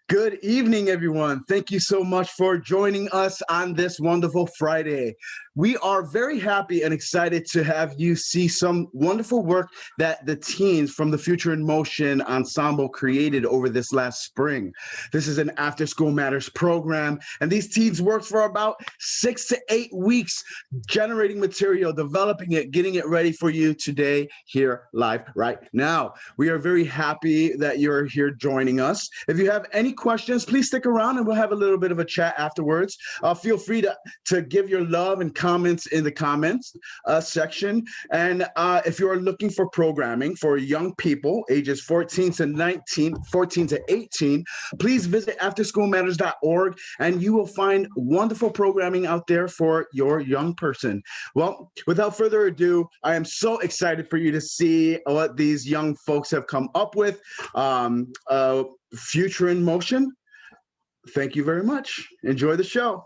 Good evening, everyone. Thank you so much for joining us on this wonderful Friday. We are very happy and excited to have you see some wonderful work that the teens from the Future in Motion ensemble created over this last spring. This is an After School Matters program, and these teens worked for about 6 to 8 weeks generating material, developing it, getting it ready for you today here live right now. We are very happy that you're here joining us. If you have any questions, please stick around and we'll have a little bit of a chat afterwards. Feel free to give your love and comments in the comments section. And if you're looking for programming for young people ages 14 to 18, please visit afterschoolmatters.org and you will find wonderful programming out there for your young person. Well, without further ado, I am so excited for you to see what these young folks have come up with. Future in Motion. Thank you very much. Enjoy the show.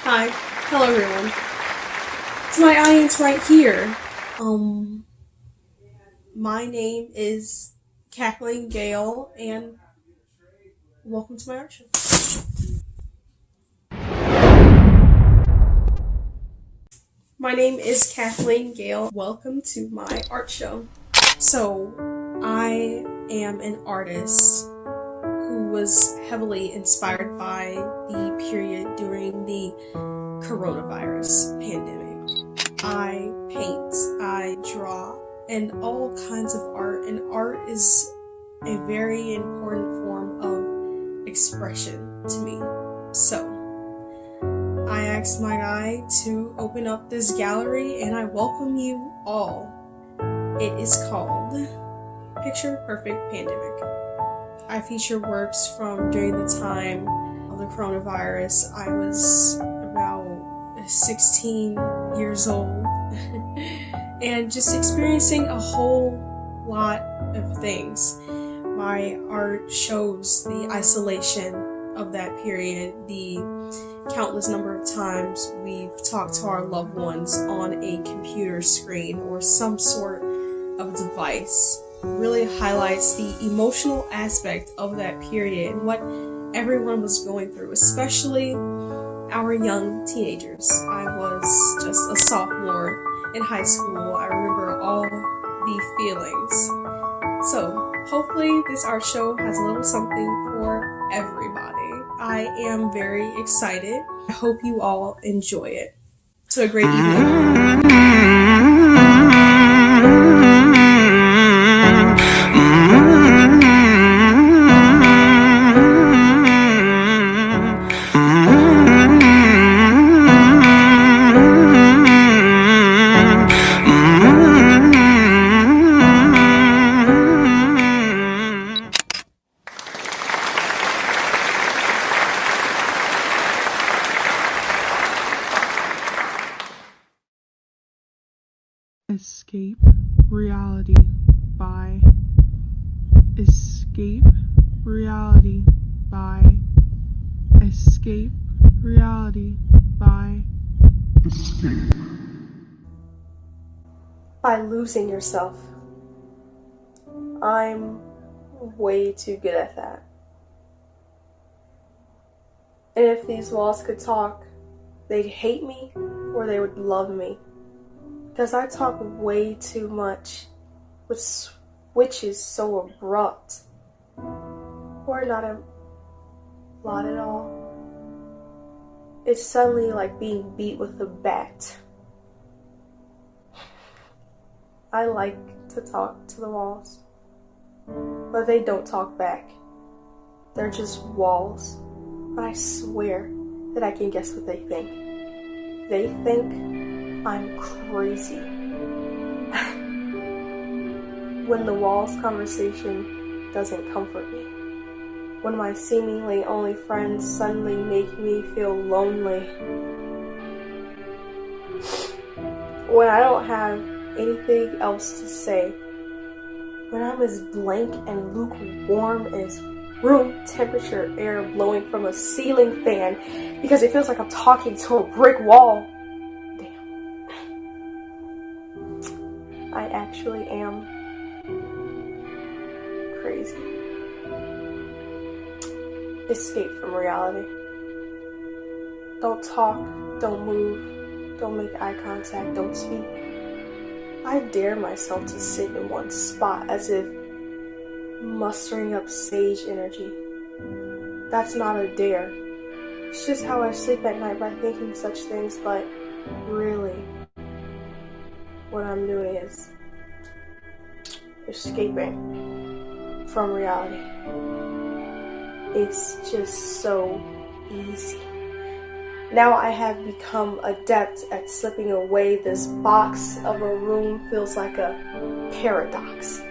Hi. Hello everyone. To my audience right here, my name is Kathleen Gale, and welcome to my art show. My name is Kathleen Gale. Welcome to my art show. So, I am an artist who was heavily inspired by the period during the coronavirus pandemic. I paint, I draw, and all kinds of art, and art is a very important form of expression to me. So, I asked my guy to open up this gallery, and I welcome you all. It is called Picture Perfect Pandemic. I feature works from during the time of the coronavirus. I was about 16 years old and just experiencing a whole lot of things. My art shows the isolation of that period, the countless number of times we've talked to our loved ones on a computer screen or some sort of device. Really highlights the emotional aspect of that period and what everyone was going through, especially our young teenagers. I was just a sophomore in high school. I remember all the feelings. So hopefully this art show has a little something for everybody. I am very excited. I hope you all enjoy it. So a great evening. Escape Reality by Escape Reality by Escape Reality by Escape. By losing yourself. I'm way too good at that. And if these walls could talk, they'd hate me or they would love me. Because I talk way too much, which is so abrupt. Or not a lot at all. It's suddenly like being beat with a bat. I like to talk to the walls, but they don't talk back. They're just walls. But I swear that I can guess what they think. They think I'm crazy. When the walls conversation doesn't comfort me. When my seemingly only friends suddenly make me feel lonely. when I don't have anything else to say, when I'm as blank and lukewarm as room temperature air blowing from a ceiling fan because it feels like I'm talking to a brick wall. Damn. I actually am crazy. Escape from reality. Don't talk, don't move, don't make eye contact, don't speak. I dare myself to sit in one spot as if mustering up sage energy. That's not a dare. It's just how I sleep at night by thinking such things, but really, what I'm doing is escaping from reality. It's just so easy. Now I have become adept at slipping away. This box of a room feels like a paradox.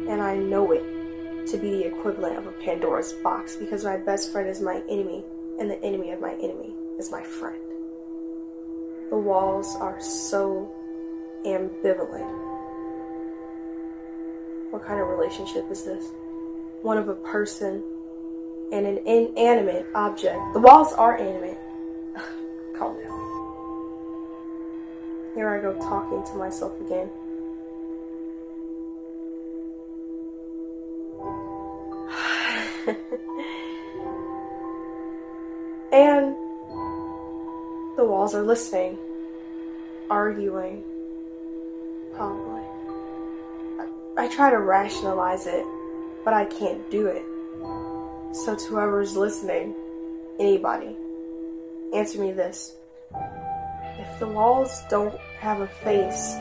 And I know it to be the equivalent of a Pandora's box because my best friend is my enemy, and the enemy of my enemy is my friend. The walls are so ambivalent. What kind of relationship is this? One of a person and an inanimate object. The walls are animate. Calm down. Here I go talking to myself again. And the walls are listening, arguing, probably. I try to rationalize it, but I can't do it. So to whoever's listening, anybody, answer me this. If the walls don't have a face,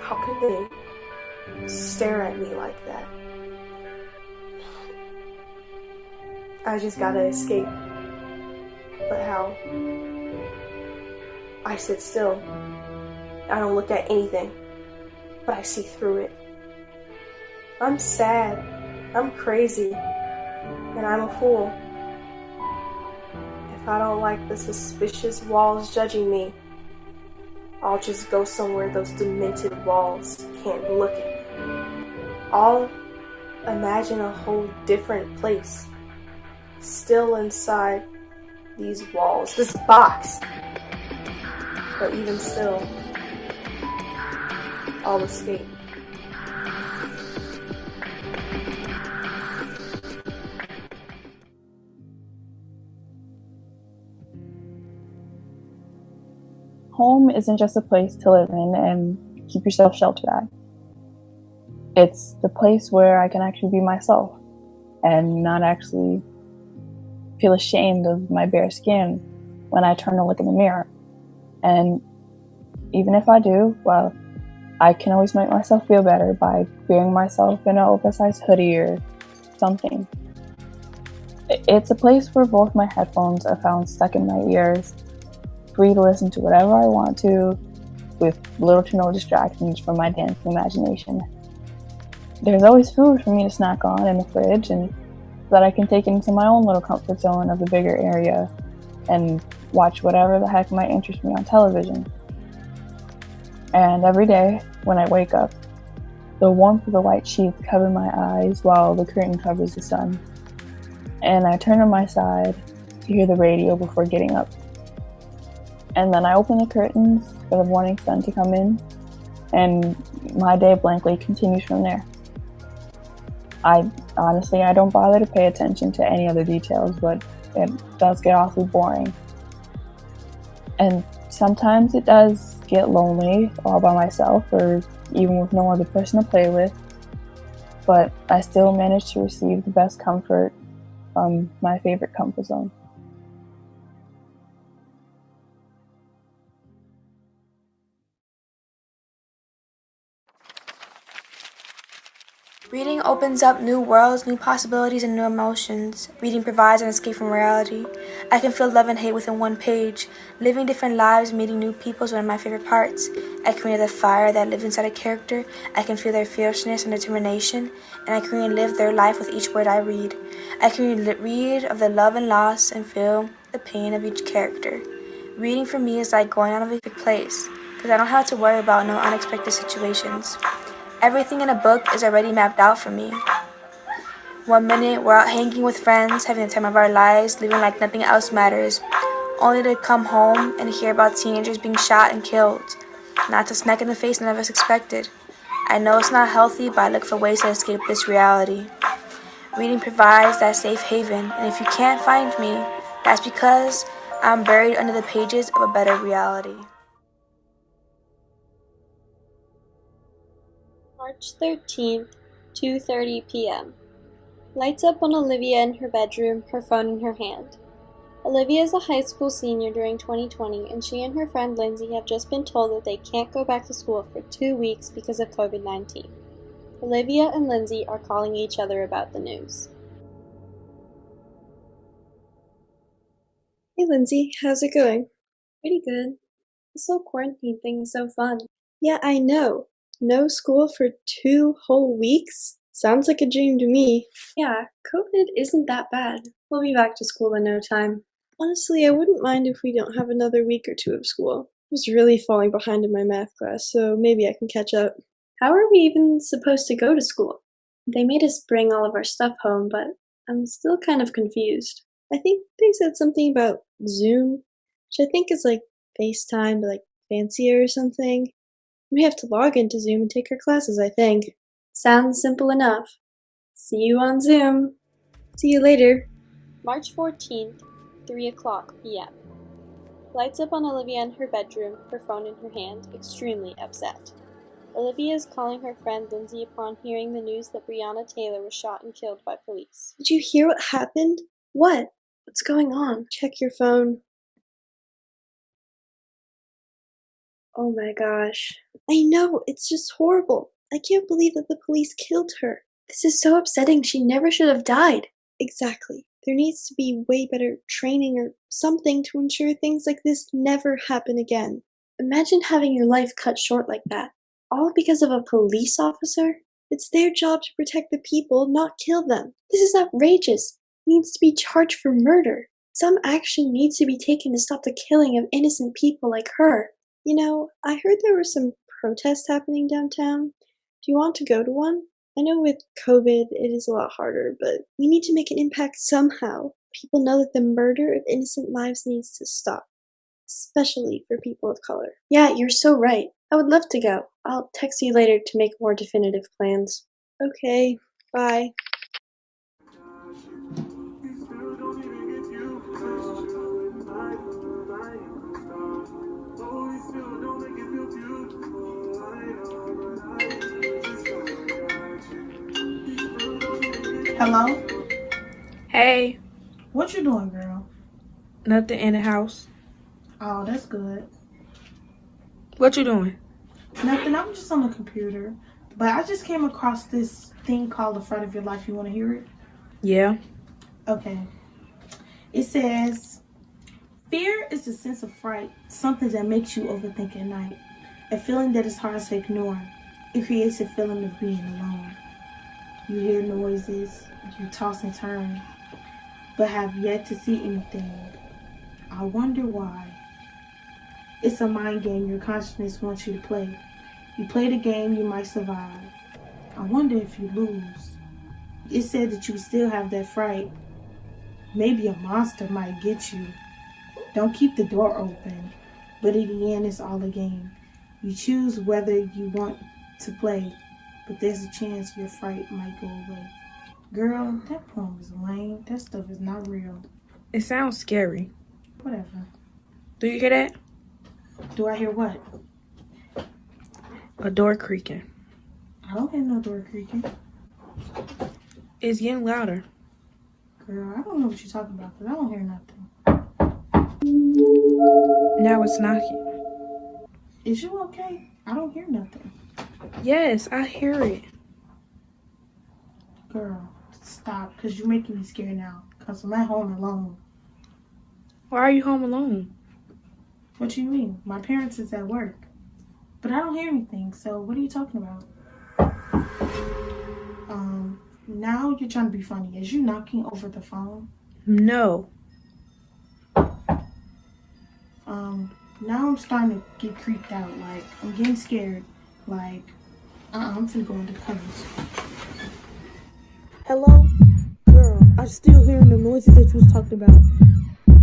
how can they stare at me like that? I just gotta escape. But how? I sit still. I don't look at anything, but I see through it. I'm sad. I'm crazy. And I'm a fool. If I don't like the suspicious walls judging me, I'll just go somewhere those demented walls can't look at me. I'll imagine a whole different place, still inside these walls, this box. But even still, I'll escape. Home isn't just a place to live in and keep yourself sheltered at. It's the place where I can actually be myself and not actually feel ashamed of my bare skin when I turn to look in the mirror. And even if I do, well, I can always make myself feel better by wearing myself in an oversized hoodie or something. It's a place where both my headphones are found stuck in my ears, free to listen to whatever I want to, with little to no distractions from my dancing imagination. There's always food for me to snack on in the fridge, and so that I can take into my own little comfort zone of the bigger area and watch whatever the heck might interest me on television. And every day when I wake up, the warmth of the white sheets cover my eyes while the curtain covers the sun. And I turn on my side to hear the radio before getting up. And then I open the curtains for the morning sun to come in, and my day blankly continues from there. I don't bother to pay attention to any other details, but it does get awfully boring. And sometimes it does get lonely all by myself or even with no other person to play with, but I still manage to receive the best comfort from my favorite comfort zone. Reading opens up new worlds, new possibilities, and new emotions. Reading provides an escape from reality. I can feel love and hate within one page. Living different lives, meeting new people is one of my favorite parts. I can read the fire that lives inside a character. I can feel their fierceness and determination, and I can relive their life with each word I read. I can read of the love and loss and feel the pain of each character. Reading for me is like going out of a big place, because I don't have to worry about no unexpected situations. Everything in a book is already mapped out for me. One minute, we're out hanging with friends, having the time of our lives, living like nothing else matters, only to come home and hear about teenagers being shot and killed. Not a smack in the face none of us expected. I know it's not healthy, but I look for ways to escape this reality. Reading provides that safe haven, and if you can't find me, that's because I'm buried under the pages of a better reality. March 13th, 2:30 p.m. Lights up on Olivia in her bedroom, her phone in her hand. Olivia is a high school senior during 2020, and she and her friend Lindsay have just been told that they can't go back to school for 2 weeks because of COVID-19. Olivia and Lindsay are calling each other about the news. Hey Lindsay, how's it going? Pretty good. This whole quarantine thing is so fun. Yeah, I know. No school for 2 whole weeks? Sounds like a dream to me. Yeah, COVID isn't that bad. We'll be back to school in no time. Honestly, I wouldn't mind if we don't have another week or two of school. I was really falling behind in my math class, so maybe I can catch up. How are we even supposed to go to school? They made us bring all of our stuff home, but I'm still kind of confused. I think they said something about Zoom, which I think is like FaceTime, but like fancier or something. We have to log into Zoom and take our classes, I think. Sounds simple enough. See you on Zoom. See you later. March 14th, 3 o'clock p.m. Lights up on Olivia in her bedroom, her phone in her hand, extremely upset. Olivia is calling her friend Lindsay upon hearing the news that Breonna Taylor was shot and killed by police. Did you hear what happened? What? What's going on? Check your phone. Oh my gosh. I know, it's just horrible. I can't believe that the police killed her. This is so upsetting. She never should have died. Exactly. There needs to be way better training or something to ensure things like this never happen again. Imagine having your life cut short like that. All because of a police officer? It's their job to protect the people, not kill them. This is outrageous. He needs to be charged for murder. Some action needs to be taken to stop the killing of innocent people like her. You know, I heard there were some protests happening downtown. Do you want to go to one? I know with COVID it is a lot harder, but we need to make an impact somehow. People know that the murder of innocent lives needs to stop, especially for people of color. Yeah, you're so right. I would love to go. I'll text you later to make more definitive plans. Okay, bye. Hello? Hey, What you doing, girl? nothing in the house. Oh, that's good. What you doing? Nothing, I'm just on the computer. But I just came across this thing called The Fright of Your Life. You want to hear it? Yeah. Okay. It says, fear is a sense of fright, something that makes you overthink at night. A feeling that is hard to ignore. It creates a feeling of being alone. You hear noises, you toss and turn, but have yet to see anything. I wonder why. It's a mind game your consciousness wants you to play. You play the game, you might survive. I wonder if you lose. It said that you still have that fright. Maybe a monster might get you. Don't keep the door open, but in the end, it's all a game. You choose whether you want to play, but there's a chance your fright might go away. Girl, that poem is lame. That stuff is not real. It sounds scary. Whatever. Do you hear that? Do I hear what? A door creaking. I don't hear no door creaking. It's getting louder. Girl, I don't know what you're talking about because I don't hear nothing. Now it's knocking. Is you okay? I don't hear nothing. Yes, I hear it. Girl, stop because you're making me scared now because I'm at home alone. Why are you home alone? What do you mean? My parents is at work. But I don't hear anything, so what are you talking about? Now you're trying to be funny. Is you knocking over the phone? No. Now I'm starting to get creeped out. Like, I'm getting scared. Like, I'm finna go into covers. Hello? Girl, I'm still hearing the noises that you was talking about.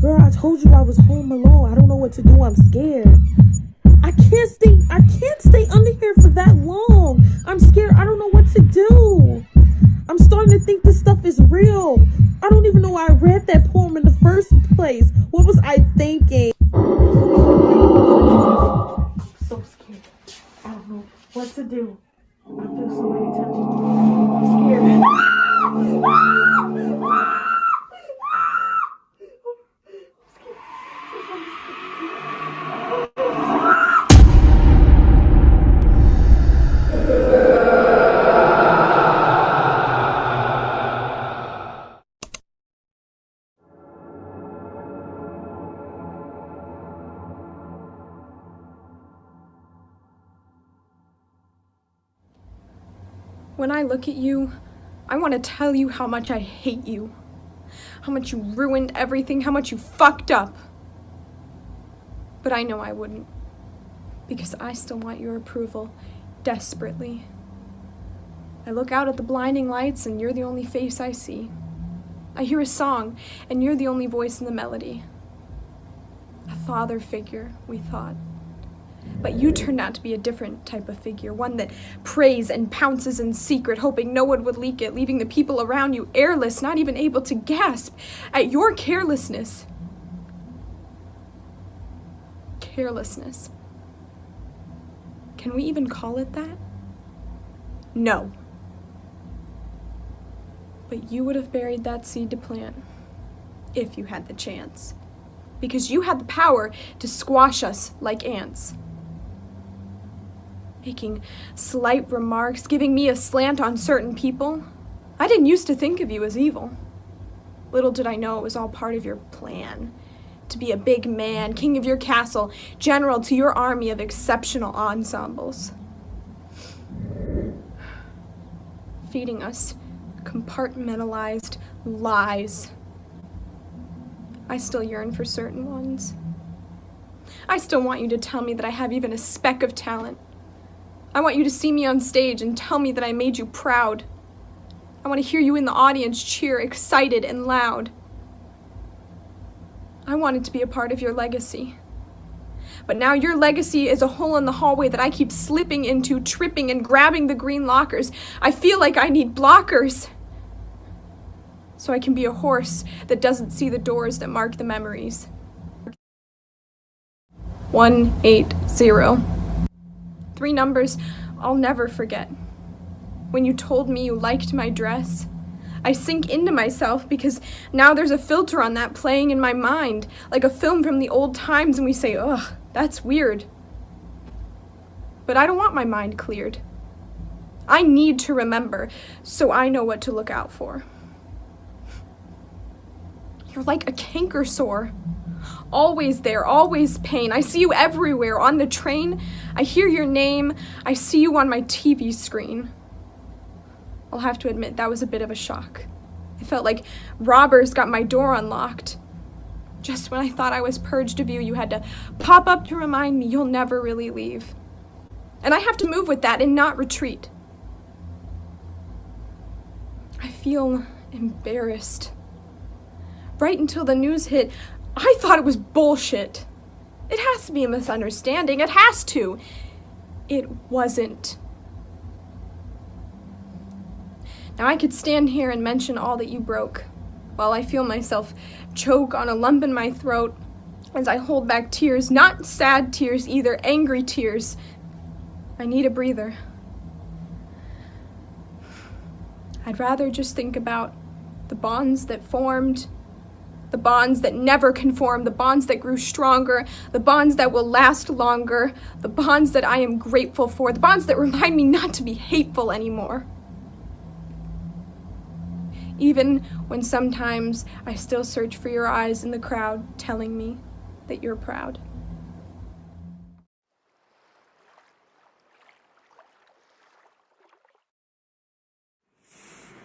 Girl, I told you I was home alone. I don't know what to do. I'm scared. I can't stay under here for that long. I'm scared. I don't know what to do. I'm starting to think this stuff is real. I don't even know why I read that poem in the first place. What was I thinking? I'm so scared. I don't know what to do. I feel somebody touching me. I'm scared. When I look at you, I want to tell you how much I hate you. How much you ruined everything, how much you fucked up. But I know I wouldn't. Because I still want your approval, desperately. I look out at the blinding lights and you're the only face I see. I hear a song and you're the only voice in the melody. A father figure, we thought. But you turned out to be a different type of figure, one that prays and pounces in secret, hoping no one would leak it, leaving the people around you airless, not even able to gasp at your carelessness. Carelessness. Can we even call it that? No. But you would have buried that seed to plant, if you had the chance. Because you had the power to squash us like ants. Making slight remarks, giving me a slant on certain people. I didn't used to think of you as evil. Little did I know it was all part of your plan. To be a big man, king of your castle, general to your army of exceptional ensembles. Feeding us compartmentalized lies. I still yearn for certain ones. I still want you to tell me that I have even a speck of talent. I want you to see me on stage and tell me that I made you proud. I want to hear you in the audience cheer excited and loud. I wanted to be a part of your legacy. But now your legacy is a hole in the hallway that I keep slipping into, tripping and grabbing the green lockers. I feel like I need blockers. So I can be a horse that doesn't see the doors that mark the memories. 180. 3 numbers I'll never forget. When you told me you liked my dress, I sink into myself because now there's a filter on that playing in my mind, like a film from the old times, and we say, ugh, that's weird. But I don't want my mind cleared. I need to remember so I know what to look out for. You're like a canker sore. Always there, always pain. I see you everywhere, on the train. I hear your name. I see you on my TV screen. I'll have to admit, that was a bit of a shock. I felt like robbers got my door unlocked. Just when I thought I was purged of you, you had to pop up to remind me you'll never really leave. And I have to move with that and not retreat. I feel embarrassed. Right until the news hit, I thought it was bullshit. It has to be a misunderstanding. It has to. It wasn't. Now I could stand here and mention all that you broke, while I feel myself choke on a lump in my throat as I hold back tears, not sad tears either, angry tears. I need a breather. I'd rather just think about the bonds that formed, the bonds that never conformed, the bonds that grew stronger, the bonds that will last longer, the bonds that I am grateful for, the bonds that remind me not to be hateful anymore. Even when sometimes I still search for your eyes in the crowd telling me that you're proud.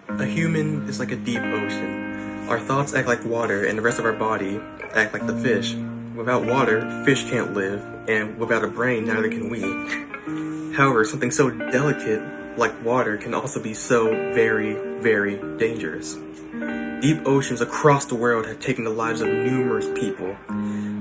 A human is like a deep ocean. Our thoughts act like water, and the rest of our body act like the fish. Without water, fish can't live, and without a brain, neither can we. However, something so delicate like water can also be so very, very dangerous. Deep oceans across the world have taken the lives of numerous people.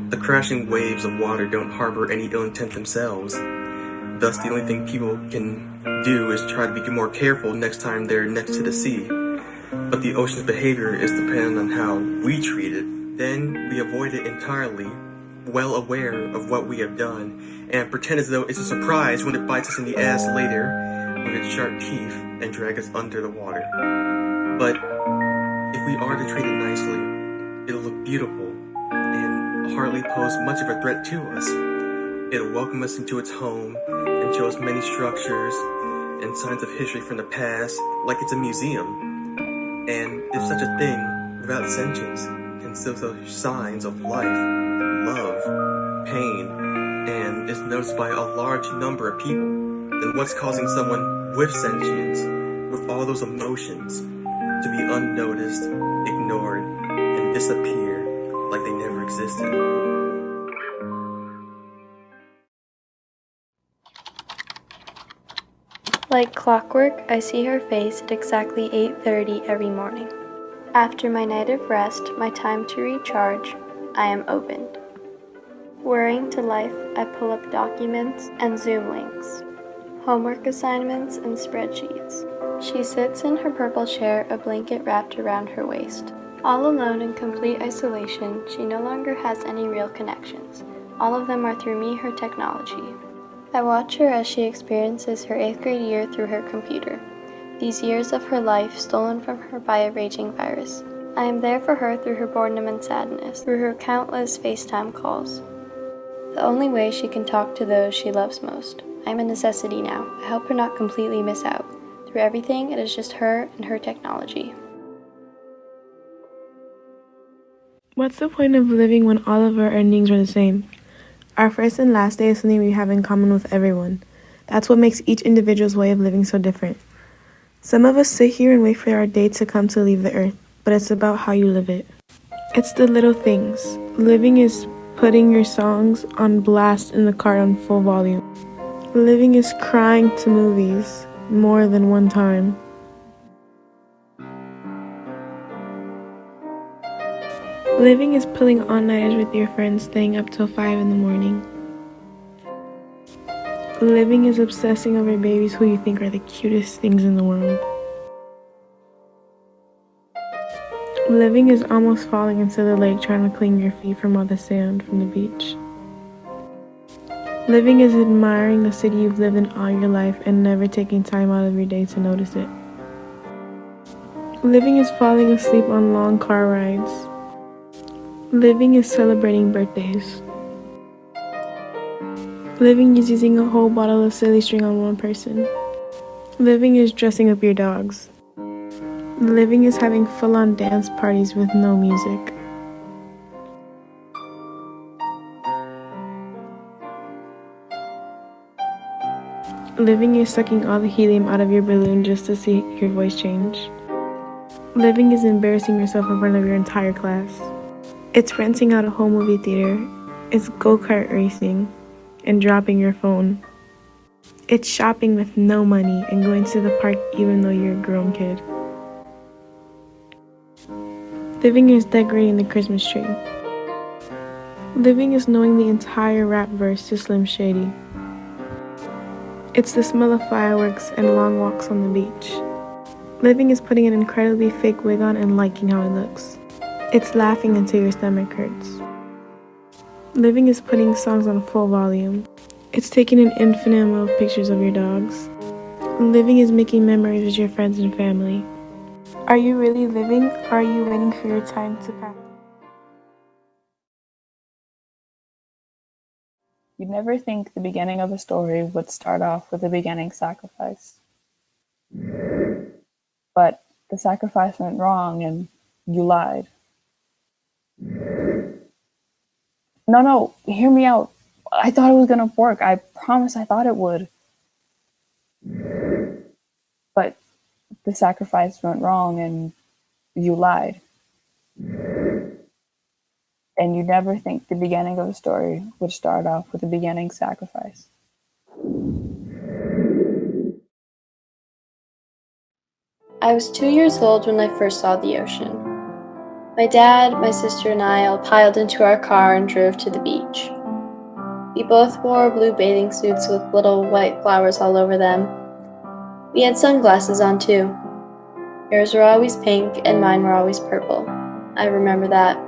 The crashing waves of water don't harbor any ill intent themselves. Thus, the only thing people can do is try to be more careful next time they're next to the sea. But the ocean's behavior is dependent on how we treat it. Then we avoid it entirely, well aware of what we have done, and pretend as though it's a surprise when it bites us in the ass later with its sharp teeth and drag us under the water. But if we are to treat it nicely, it'll look beautiful and hardly pose much of a threat to us. It'll welcome us into its home and show us many structures and signs of history from the past, like it's a museum. And if such a thing, without sentience, can still show signs of life, love, pain, and is noticed by a large number of people, then what's causing someone with sentience, with all those emotions, to be unnoticed, ignored, and disappear like they never existed? Like clockwork, I see her face at exactly 8:30 every morning. After my night of rest, my time to recharge, I am opened. Whirring to life, I pull up documents and Zoom links, homework assignments and spreadsheets. She sits in her purple chair, a blanket wrapped around her waist. All alone in complete isolation, she no longer has any real connections. All of them are through me, her technology. I watch her as she experiences her 8th grade year through her computer. These years of her life stolen from her by a raging virus. I am there for her through her boredom and sadness, through her countless FaceTime calls. The only way she can talk to those she loves most. I am a necessity now. I help her not completely miss out. Through everything, it is just her and her technology. What's the point of living when all of our endings are the same? Our first and last day is something we have in common with everyone. That's what makes each individual's way of living so different. Some of us sit here and wait for our day to come to leave the earth, but it's about how you live it. It's the little things. Living is putting your songs on blast in the car on full volume. Living is crying to movies more than one time. Living is pulling all-nighters with your friends, staying up till 5 in the morning. Living is obsessing over babies who you think are the cutest things in the world. Living is almost falling into the lake trying to clean your feet from all the sand from the beach. Living is admiring the city you've lived in all your life and never taking time out of your day to notice it. Living is falling asleep on long car rides. Living is celebrating birthdays. Living is using a whole bottle of silly string on one person. Living is dressing up your dogs. Living is having full-on dance parties with no music. Living is sucking all the helium out of your balloon just to see your voice change. Living is embarrassing yourself in front of your entire class. It's renting out a whole movie theater. It's go-kart racing and dropping your phone. It's shopping with no money and going to the park even though you're a grown kid. Living is decorating the Christmas tree. Living is knowing the entire rap verse to Slim Shady. It's the smell of fireworks and long walks on the beach. Living is putting an incredibly fake wig on and liking how it looks. It's laughing until your stomach hurts. Living is putting songs on full volume. It's taking an infinite amount of pictures of your dogs. Living is making memories with your friends and family. Are you really living, or are you waiting for your time to pass? You'd never think the beginning of a story would start off with a beginning sacrifice. But the sacrifice went wrong and you lied. No, hear me out. I thought it was gonna work. I promise I thought it would. But the sacrifice went wrong and you lied. And you never think the beginning of a story would start off with a beginning sacrifice. I was 2 years old when I first saw the ocean. My dad, my sister, and I all piled into our car and drove to the beach. We both wore blue bathing suits with little white flowers all over them. We had sunglasses on too. Yours were always pink and mine were always purple. I remember that.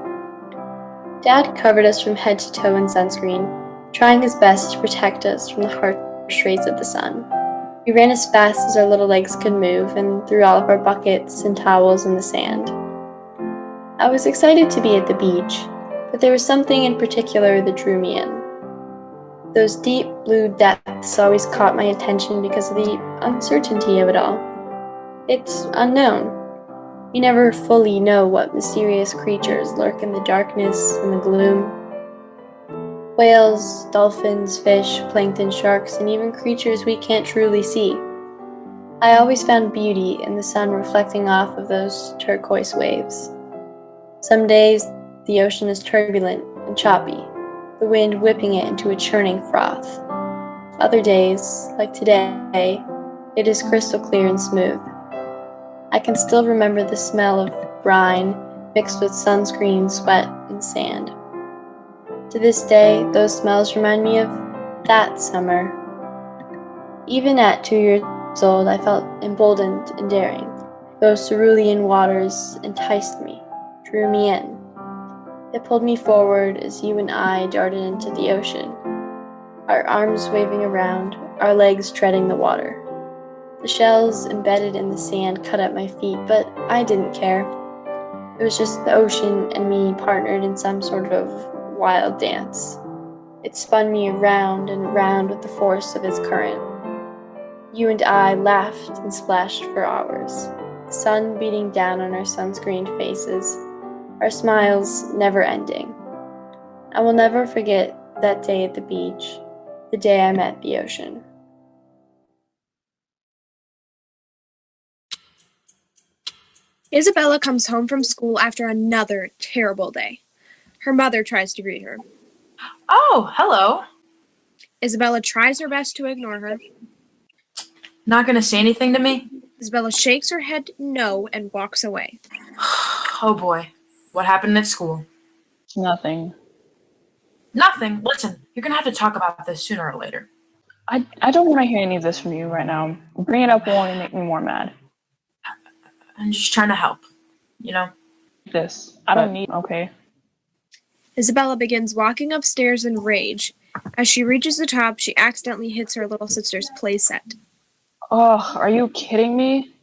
Dad covered us from head to toe in sunscreen, trying his best to protect us from the harsh rays of the sun. We ran as fast as our little legs could move and threw all of our buckets and towels in the sand. I was excited to be at the beach, but there was something in particular that drew me in. Those deep blue depths always caught my attention because of the uncertainty of it all. It's unknown. You never fully know what mysterious creatures lurk in the darkness and the gloom. Whales, dolphins, fish, plankton, sharks, and even creatures we can't truly see. I always found beauty in the sun reflecting off of those turquoise waves. Some days, the ocean is turbulent and choppy, the wind whipping it into a churning froth. Other days, like today, it is crystal clear and smooth. I can still remember the smell of brine mixed with sunscreen, sweat, and sand. To this day, those smells remind me of that summer. Even at 2 years old, I felt emboldened and daring. Those cerulean waters enticed me, drew me in. It pulled me forward as you and I darted into the ocean, our arms waving around, our legs treading the water. The shells embedded in the sand cut at my feet, but I didn't care. It was just the ocean and me partnered in some sort of wild dance. It spun me around and around with the force of its current. You and I laughed and splashed for hours, the sun beating down on our sunscreened faces, our smiles never ending. I will never forget that day at the beach, the day I met the ocean. Isabella comes home from school after another terrible day. Her mother tries to greet her. Oh, hello. Isabella tries her best to ignore her. Not gonna say anything to me? Isabella shakes her head no and walks away. Oh boy. What happened at school? Nothing. Nothing. Listen, you're gonna have to talk about this sooner or later. I don't want to hear any of this from you right now. Bringing it up will only make me more mad. I'm just trying to help, you know? This. I don't need, okay? Isabella begins walking upstairs in rage. As she reaches the top, she accidentally hits her little sister's playset. Oh, are you kidding me?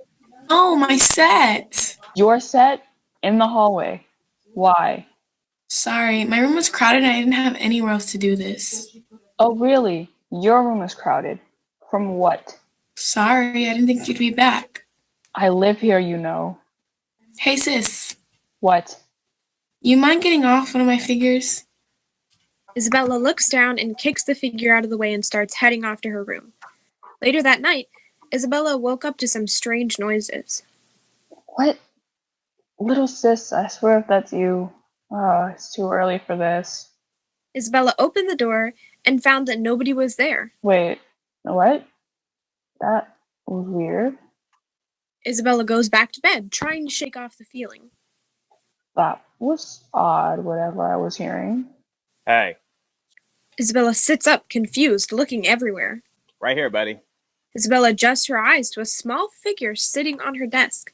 Oh, my set. Your set? In the hallway. Why? Sorry, my room was crowded and I didn't have anywhere else to do this. Oh, really? Your room is crowded. From what? Sorry, I didn't think you'd be back. I live here, you know. Hey, sis. What? You mind getting off one of my figures? Isabella looks down and kicks the figure out of the way and starts heading off to her room. Later that night, Isabella woke up to some strange noises. What? Little sis, I swear if that's you. Oh, it's too early for this. Isabella opened the door and found that nobody was there. Wait, what? That was weird. Isabella goes back to bed, trying to shake off the feeling. That was odd, whatever I was hearing. Hey. Isabella sits up, confused, looking everywhere. Right here, buddy. Isabella adjusts her eyes to a small figure sitting on her desk.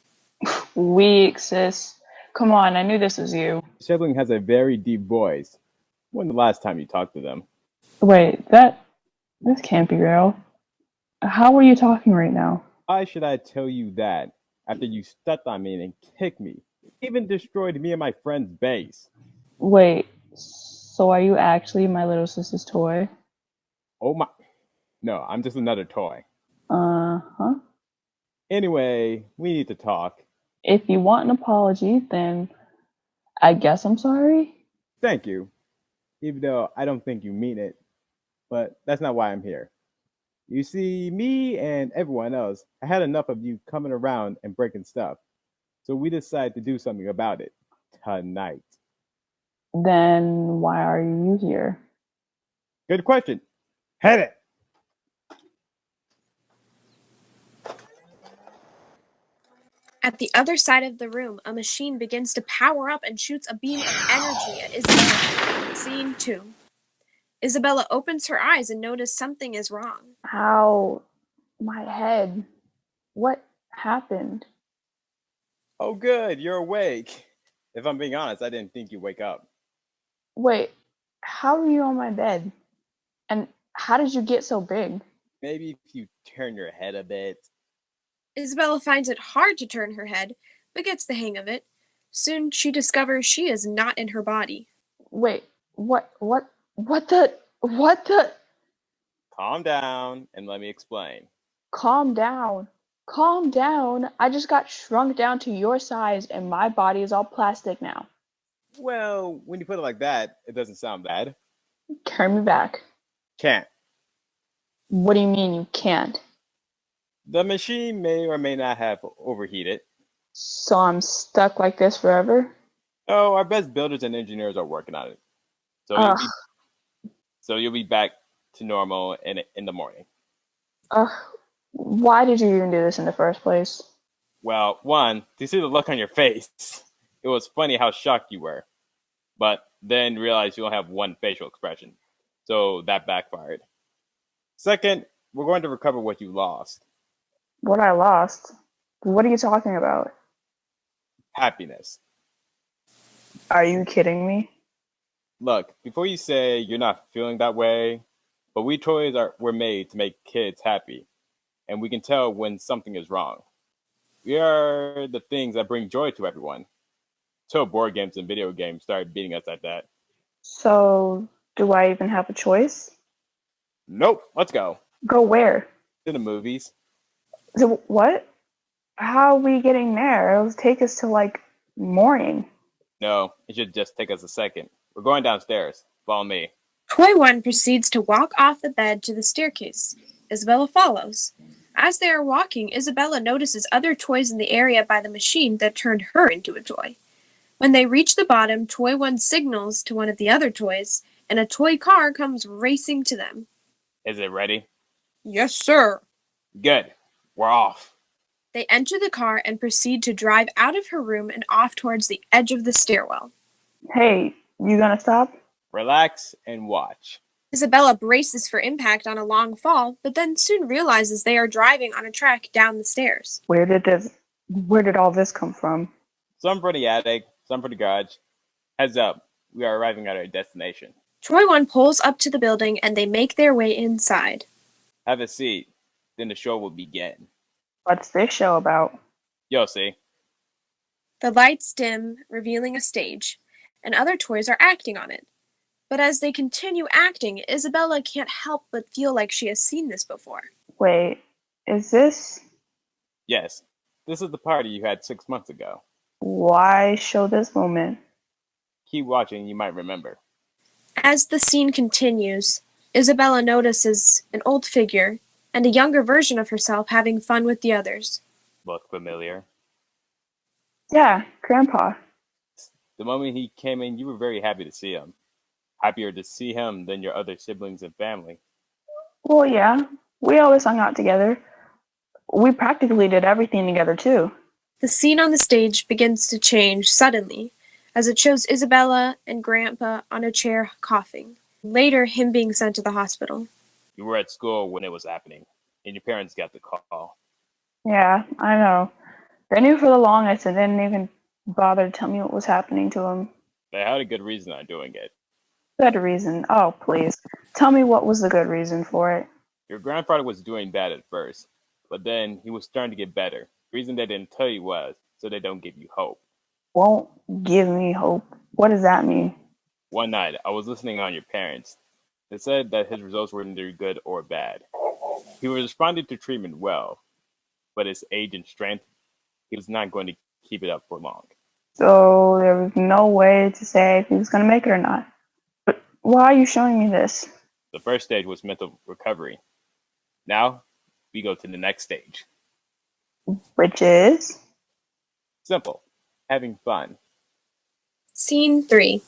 Weak, sis. Come on, I knew this was you. Sibling has a very deep voice. When the last time you talked to them? Wait, this can't be real. How are you talking right now? Why should I tell you that after you stepped on me and kicked me? Even destroyed me and my friend's base. Wait, so are you actually my little sister's toy? Oh my... No, I'm just another toy. Uh-huh. Anyway, we need to talk. If you want an apology, then I guess I'm sorry. Thank you. Even though I don't think you mean it. But that's not why I'm here. You see, me and everyone else, I had enough of you coming around and breaking stuff. So we decided to do something about it. Tonight. Then why are you here? Good question. Hit it. At the other side of the room, a machine begins to power up and shoots a beam of energy at Isabella. Scene 2. Isabella opens her eyes and notices something is wrong. Ow, my head. What happened? Oh, good. You're awake. If I'm being honest, I didn't think you'd wake up. Wait, how are you on my bed? And how did you get so big? Maybe if you turn your head a bit. Isabella finds it hard to turn her head, but gets the hang of it. Soon she discovers she is not in her body. Wait, what the? Calm down and let me explain. Calm down. Calm down. I just got shrunk down to your size and my body is all plastic now. Well, when you put it like that, it doesn't sound bad. Turn me back. Can't. What do you mean you can't? The machine may or may not have overheated. So I'm stuck like this forever? Oh, our best builders and engineers are working on it. So you'll be back to normal in the morning. Why did you even do this in the first place? Well, one, to see the look on your face, it was funny how shocked you were. But then realized you only have one facial expression. So that backfired. Second, we're going to recover what you lost. What I lost? What are you talking about? Happiness. Are you kidding me? Look, before you say you're not feeling that way, but we toys were made to make kids happy. And we can tell when something is wrong. We are the things that bring joy to everyone. Till board games and video games started beating us at that. So, do I even have a choice? Nope, let's go. Go where? To the movies. So, what? How are we getting there? It'll take us to, like, morning. No, it should just take us a second. We're going downstairs. Follow me. Toy 1 proceeds to walk off the bed to the staircase. Isabella follows. As they are walking, Isabella notices other toys in the area by the machine that turned her into a toy. When they reach the bottom, Toy 1 signals to one of the other toys, and a toy car comes racing to them. Is it ready? Yes, sir. Good. We're off. They enter the car and proceed to drive out of her room and off towards the edge of the stairwell. Hey, you gonna stop? Relax and watch. Isabella braces for impact on a long fall, but then soon realizes they are driving on a track down the stairs. Where did all this come from? Some for the attic, some for the garage. Heads up, we are arriving at our destination. Toy 1 pulls up to the building and they make their way inside. Have a seat, then the show will begin. What's this show about? You'll see. The lights dim, revealing a stage, and other toys are acting on it. But as they continue acting, Isabella can't help but feel like she has seen this before. Wait, is this? Yes, this is the party you had 6 months ago. Why show this moment? Keep watching, you might remember. As the scene continues, Isabella notices an old figure and a younger version of herself having fun with the others. Look familiar? Yeah, Grandpa. The moment he came in, you were very happy to see him. Happier to see him than your other siblings and family. Well, yeah, we always hung out together. We practically did everything together, too. The scene on the stage begins to change suddenly, as it shows Isabella and Grandpa on a chair coughing. Later, him being sent to the hospital. You were at school when it was happening, and your parents got the call. Yeah, I know. They knew for the longest and didn't even bother to tell me what was happening to him. They had a good reason on doing it. Good reason? Oh, please. Tell me what was the good reason for it. Your grandfather was doing bad at first, but then he was starting to get better. The reason they didn't tell you was so they don't give you hope. Won't give me hope. What does that mean? One night, I was listening on your parents. They said that his results were neither good or bad. He was responding to treatment well, but his age and strength, he was not going to keep it up for long. So there was no way to say if he was going to make it or not. But why are you showing me this? The first stage was mental recovery. Now, we go to the next stage. Which is? Simple. Having fun. Scene 3.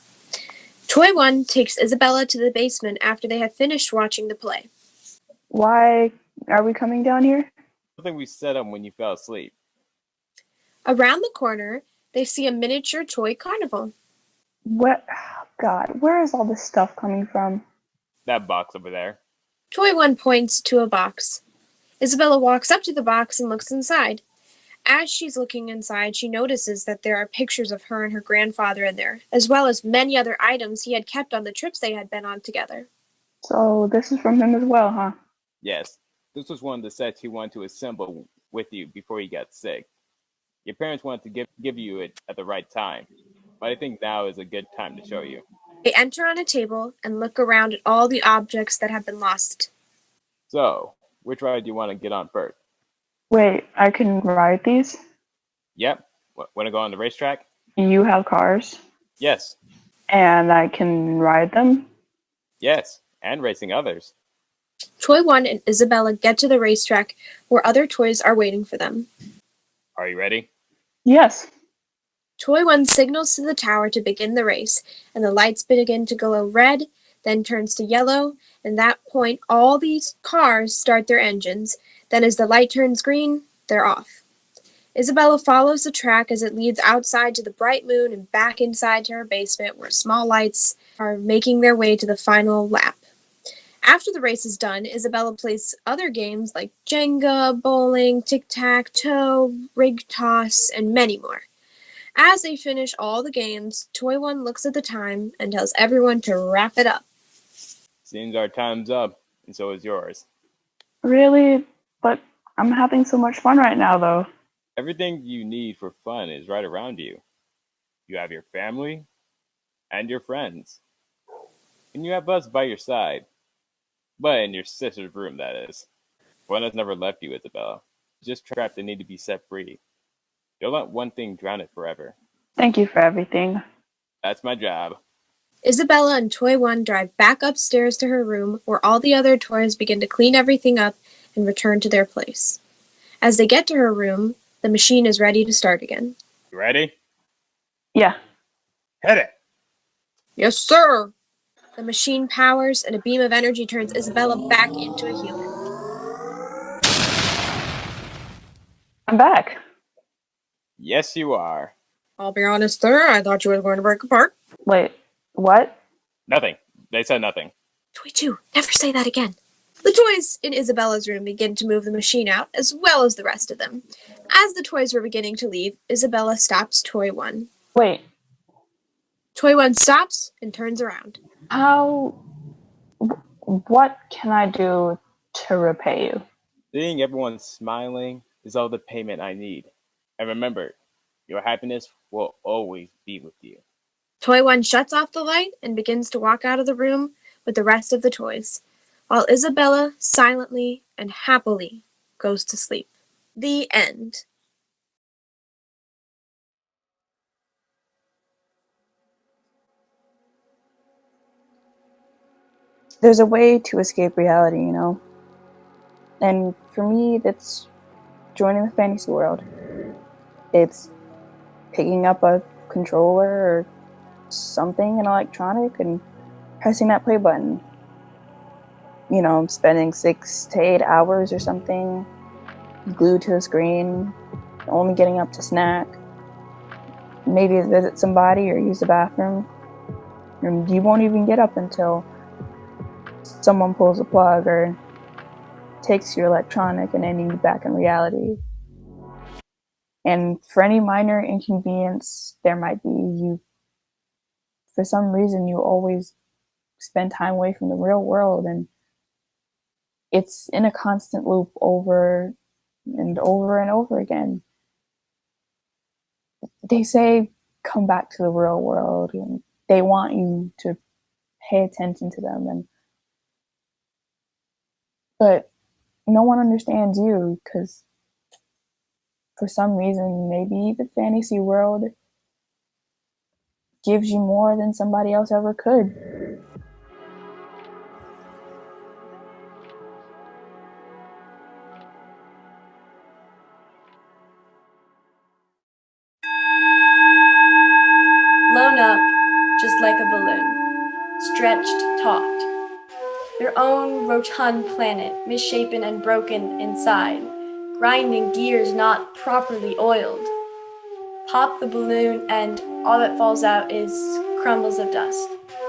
Toy 1 takes Isabella to the basement after they have finished watching the play. Why are we coming down here? Something we set up when you fell asleep. Around the corner, they see a miniature toy carnival. What? God, where is all this stuff coming from? That box over there. Toy 1 points to a box. Isabella walks up to the box and looks inside. As she's looking inside, she notices that there are pictures of her and her grandfather in there, as well as many other items he had kept on the trips they had been on together. So this is from him as well, huh? Yes. This was one of the sets he wanted to assemble with you before he got sick. Your parents wanted to give you it at the right time, but I think now is a good time to show you. They enter on a table and look around at all the objects that have been lost. So, which ride do you want to get on first? Wait, I can ride these? Yep. Want to go on the racetrack? You have cars? Yes. And I can ride them? Yes, and racing others. Toy 1 and Isabella get to the racetrack where other toys are waiting for them. Are you ready? Yes. Toy 1 signals to the tower to begin the race, and the lights begin to glow red, then turns to yellow, and at that point all these cars start their engines. Then as the light turns green, they're off. Isabella follows the track as it leads outside to the bright moon and back inside to her basement where small lights are making their way to the final lap. After the race is done, Isabella plays other games like Jenga, bowling, tic-tac-toe, rig toss, and many more. As they finish all the games, Toy 1 looks at the time and tells everyone to wrap it up. Seems our time's up, and so is yours. Really? But I'm having so much fun right now, though. Everything you need for fun is right around you. You have your family and your friends. And you have us by your side. But in your sister's room, that is. One has never left you, Isabella. Just trapped and need to be set free. Don't let one thing drown it forever. Thank you for everything. That's my job. Isabella and Toy 1 drive back upstairs to her room where all the other toys begin to clean everything up and return to their place. As they get to her room, the machine is ready to start again. You ready? Yeah. Hit it! Yes, sir! The machine powers and a beam of energy turns Isabella back into a human. I'm back. Yes, you are. I'll be honest, sir, I thought you were going to break apart. Wait, what? Nothing. They said nothing. Toy 2, never say that again. The toys in Isabella's room begin to move the machine out, as well as the rest of them. As the toys were beginning to leave, Isabella stops Toy 1. Wait. Toy 1 stops and turns around. What can I do to repay you? Seeing everyone smiling is all the payment I need. And remember, your happiness will always be with you. Toy 1 shuts off the light and begins to walk out of the room with the rest of the toys, while Isabella silently and happily goes to sleep. The end. There's a way to escape reality, you know? And for me, that's joining the fantasy world. It's picking up a controller or something, an electronic, and pressing that play button. You know, spending 6 to 8 hours or something glued to the screen, only getting up to snack, maybe visit somebody or use the bathroom. And you won't even get up until someone pulls a plug or takes your electronic and then you're back in reality. And for any minor inconvenience there might be, for some reason you always spend time away from the real world, and it's in a constant loop over and over and over again. They say come back to the real world, and they want you to pay attention to them, but no one understands you because for some reason maybe the fantasy world gives you more than somebody else ever could. Blown up, just like a balloon. stretched, taut. Their own rotund planet, misshapen and broken inside, grinding gears not properly oiled. Pop the balloon and all that falls out is crumbles of dust,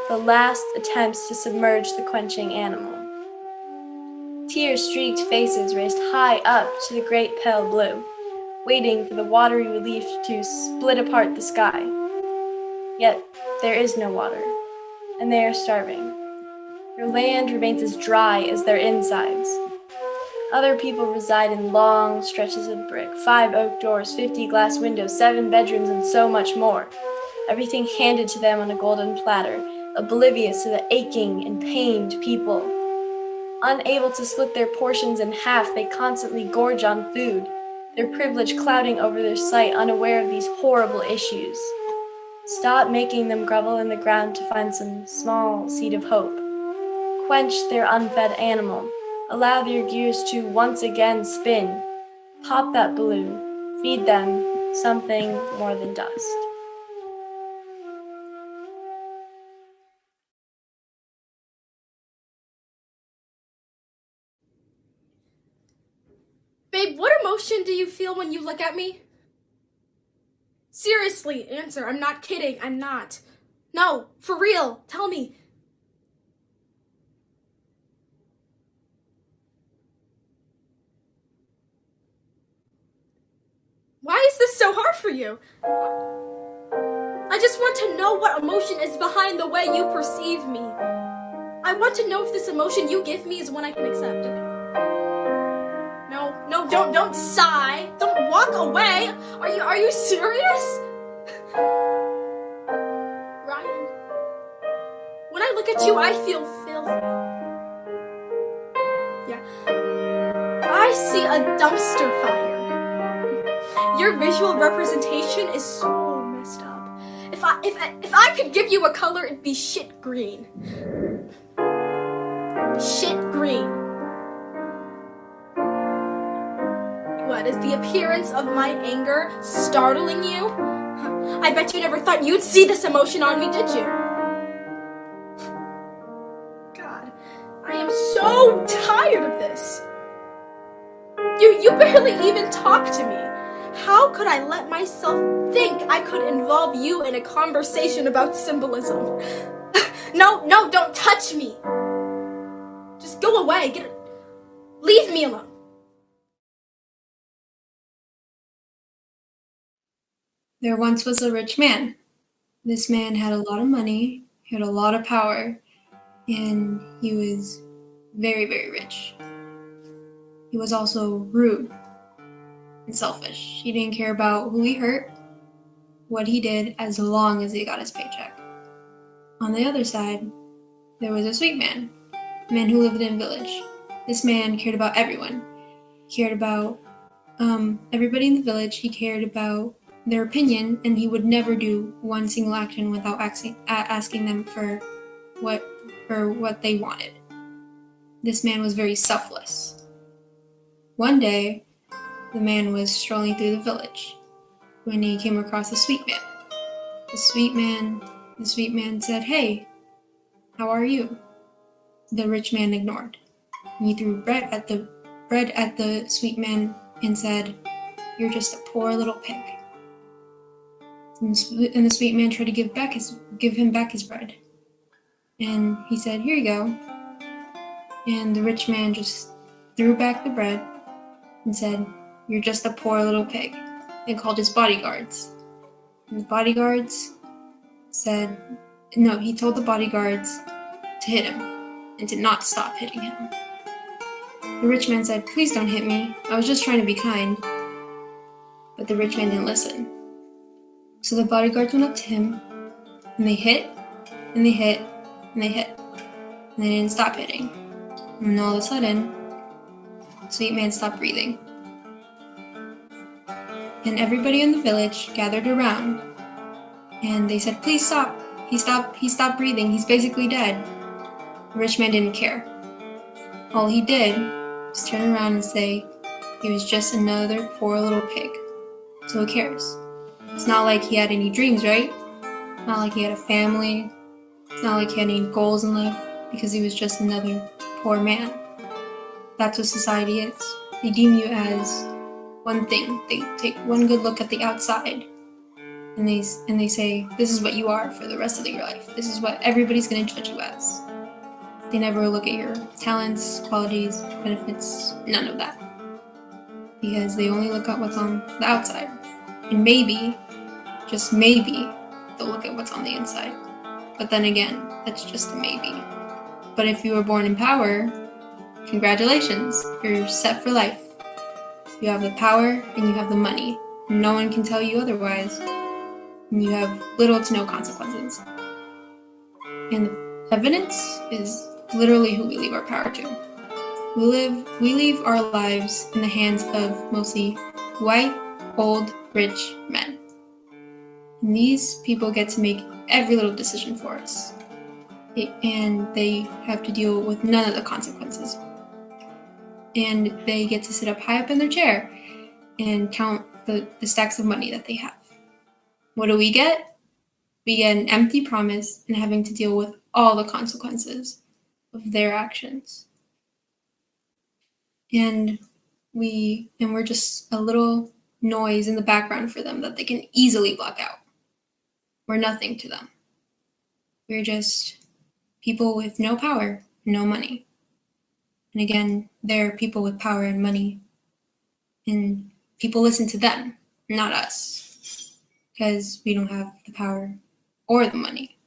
the last attempts to submerge the quenching animal. Tear-streaked faces raised high up to the great pale blue, waiting for the watery relief to split apart the sky. Yet there is no water, and they are starving. Their land remains as dry as their insides. Other people reside in long stretches of brick, 5 oak doors, 50 glass windows, 7 bedrooms, and so much more. Everything handed to them on a golden platter, oblivious to the aching and pained people. Unable to split their portions in half, they constantly gorge on food, their privilege clouding over their sight, unaware of these horrible issues. Stop making them grovel in the ground to find some small seed of hope. Quench their unfed animal. Allow their gears to once again spin. Pop that balloon. Feed them something more than dust. Babe, what emotion do you feel when you look at me? Seriously, answer. I'm not kidding. I'm not. No, for real. Tell me. Why is this so hard for you? I just want to know what emotion is behind the way you perceive me. I want to know if this emotion you give me is one I can accept. No, don't sigh. Don't walk away. Are you serious? Ryan, when I look at you, I feel filthy. Yeah. I see a dumpster fire. Your visual representation is so messed up. If I could give you a color, it'd be shit green. Shit green. What, is the appearance of my anger startling you? I bet you never thought you'd see this emotion on me, did you? God, I am so tired of this. You barely even talk to me. How could I let myself think I could involve you in a conversation about symbolism? No, don't touch me. Just go away. Leave me alone. There once was a rich man. This man had a lot of money, he had a lot of power, and he was very, very rich. He was also rude and selfish. He didn't care about who he hurt, what he did, as long as he got his paycheck. On the other side, there was a sweet man, a man who lived in a village. This man cared about everyone. He cared about everybody in the village. He cared about their opinion, and he would never do one single action without asking them for what they wanted. This man was very selfless. One day, the man was strolling through the village when he came across a sweet man. The sweet man said, "Hey, how are you?" The rich man ignored. He threw bread at the sweet man and said, "You're just a poor little pig." And the sweet man tried to give him back his bread. And he said, "Here you go." And the rich man just threw back the bread and said, "You're just a poor little pig," and called his bodyguards. And the bodyguards he told the bodyguards to hit him and to not stop hitting him. The rich man said, "Please don't hit me. I was just trying to be kind." But the rich man didn't listen. So the bodyguards went up to him, and they hit, and they hit, and they hit. And they didn't stop hitting. And all of a sudden, the sweet man stopped breathing. And everybody in the village gathered around, and they said, "Please stop. He stopped breathing. He's basically dead." The rich man didn't care. All he did was turn around and say, he was just another poor little pig. So who cares? It's not like he had any dreams, right? Not like he had a family, It's not like he had any goals in life because he was just another poor man. That's what society is. They deem you as one thing. They take one good look at the outside and they say, this is what you are for the rest of your life. This is what everybody's going to judge you as. They never look at your talents, qualities, benefits, none of that. Because they only look at what's on the outside. And maybe, just maybe, they'll look at what's on the inside. But then again, that's just a maybe. But if you were born in power, congratulations, you're set for life. You have the power and you have the money. No one can tell you otherwise. And you have little to no consequences. And the evidence is literally who we leave our power to. We leave our lives in the hands of mostly white, old, rich men. And these people get to make every little decision for us. And they have to deal with none of the consequences. And they get to sit high up in their chair and count the stacks of money that they have. What do we get? We get an empty promise and having to deal with all the consequences of their actions. And we're just a little noise in the background for them that they can easily block out. We're nothing to them. We're just people with no power, no money. And again, they're people with power and money. And people listen to them, not us. Because we don't have the power or the money.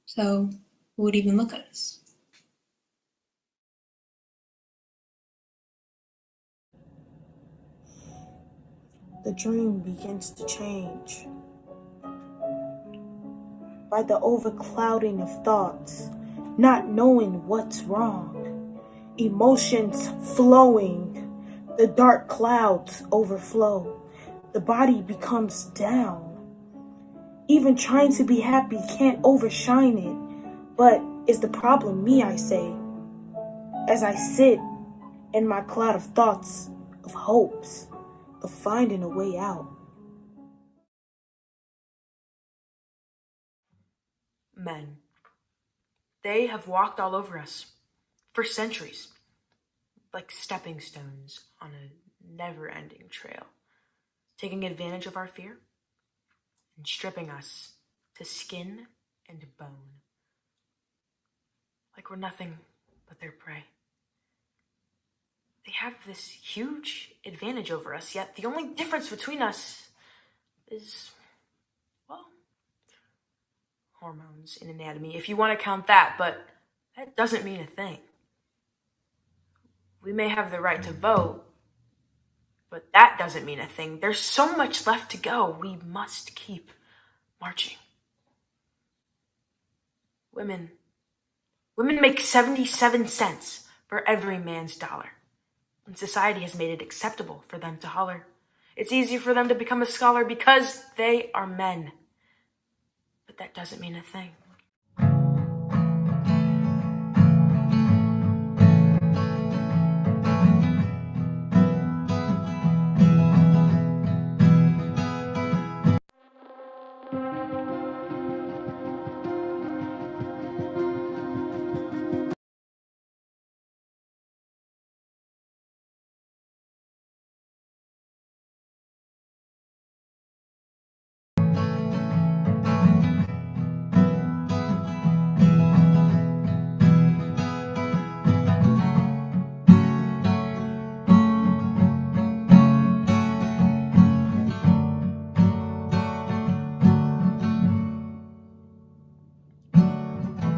So who would even look at us? The dream begins to change by the overclouding of thoughts, not knowing what's wrong, emotions flowing, the dark clouds overflow, the body becomes down. Even trying to be happy can't overshine it, but is the problem me, I say, as I sit in my cloud of thoughts, of hopes, of finding a way out. Men. They have walked all over us for centuries, like stepping stones on a never-ending trail, taking advantage of our fear and stripping us to skin and bone, like we're nothing but their prey. They have this huge advantage over us, yet the only difference between us is, well, hormones in anatomy, if you want to count that, but that doesn't mean a thing. We may have the right to vote, but that doesn't mean a thing. There's so much left to go. We must keep marching. Women make 77 cents for every man's dollar. And society has made it acceptable for them to holler. It's easier for them to become a scholar because they are men. But that doesn't mean a thing.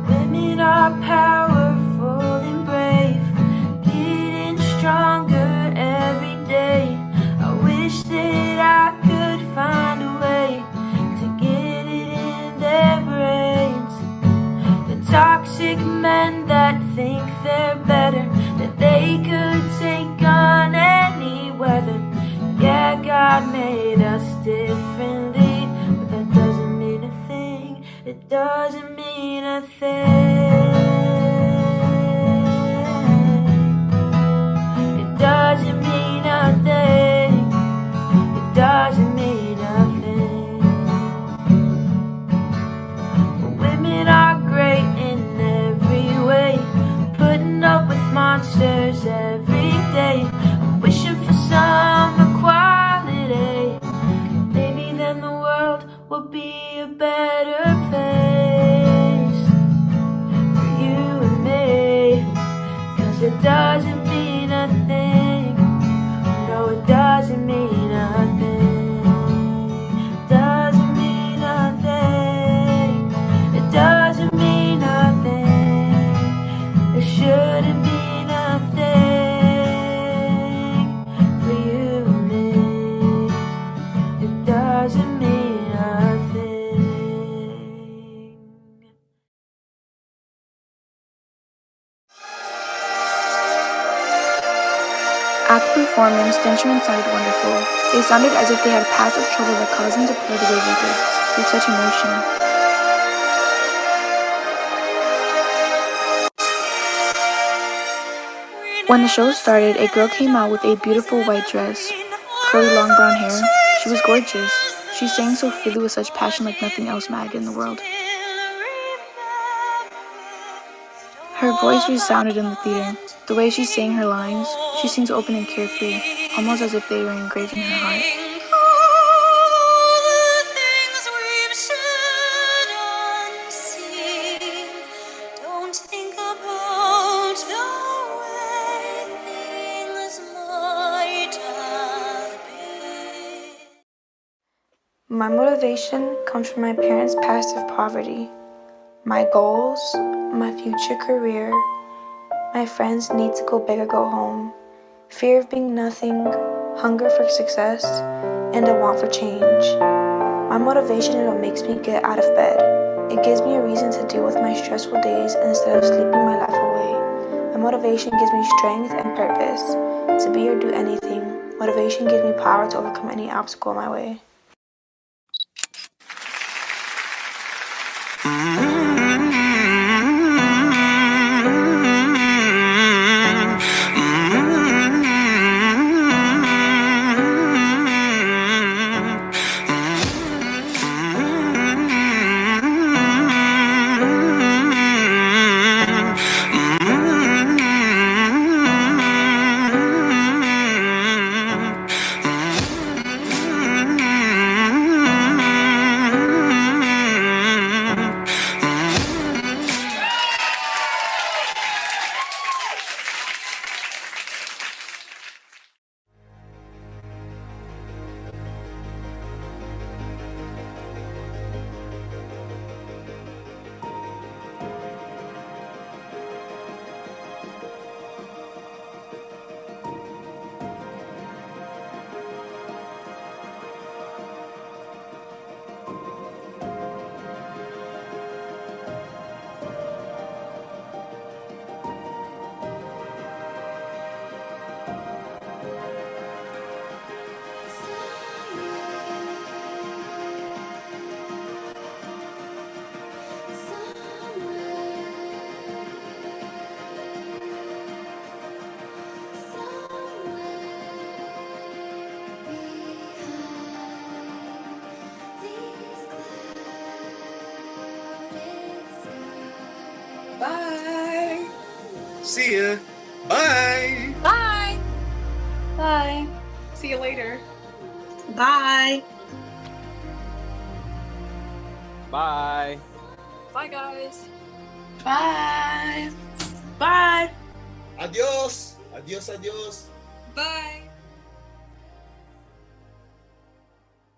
Women are powerful and brave, getting stronger every day. I wish that I could find a way to get it in their brains. The toxic men that think they're better, that they could take on any weather. Yeah, God made us differently, but that doesn't mean a thing. It doesn't mean a thing. It doesn't mean a thing. It doesn't mean a thing. Women are great monsters every day. I'm wishing for some equality. Maybe then the world will be a better place for you and me. 'Cause it doesn't mean a thing. No, it doesn't mean a thing. Doesn't mean a thing. It doesn't mean a thing. It shouldn't mean a thing for you and me. It doesn't mean a thing. At the performance, the instruments sounded wonderful. They sounded as if they had passive trouble that caused them to play the way they did, with such emotion. When the show started, a girl came out with a beautiful white dress, curly long brown hair. She was gorgeous. She sang so freely with such passion like nothing else mattered in the world. Her voice resounded in the theater. The way she sang her lines, she seemed open and carefree, almost as if they were engraved in her heart. My motivation comes from my parents' passive poverty, my goals, my future career, my friends' need to go big or go home, fear of being nothing, hunger for success, and a want for change. My motivation is what makes me get out of bed. It gives me a reason to deal with my stressful days instead of sleeping my life away. My motivation gives me strength and purpose to be or do anything. Motivation gives me power to overcome any obstacle in my way. Bye. See ya. Bye. Bye. Bye. See you later. Bye. Bye. Bye, guys. Bye. Bye. Adios. Adios, adios. Bye.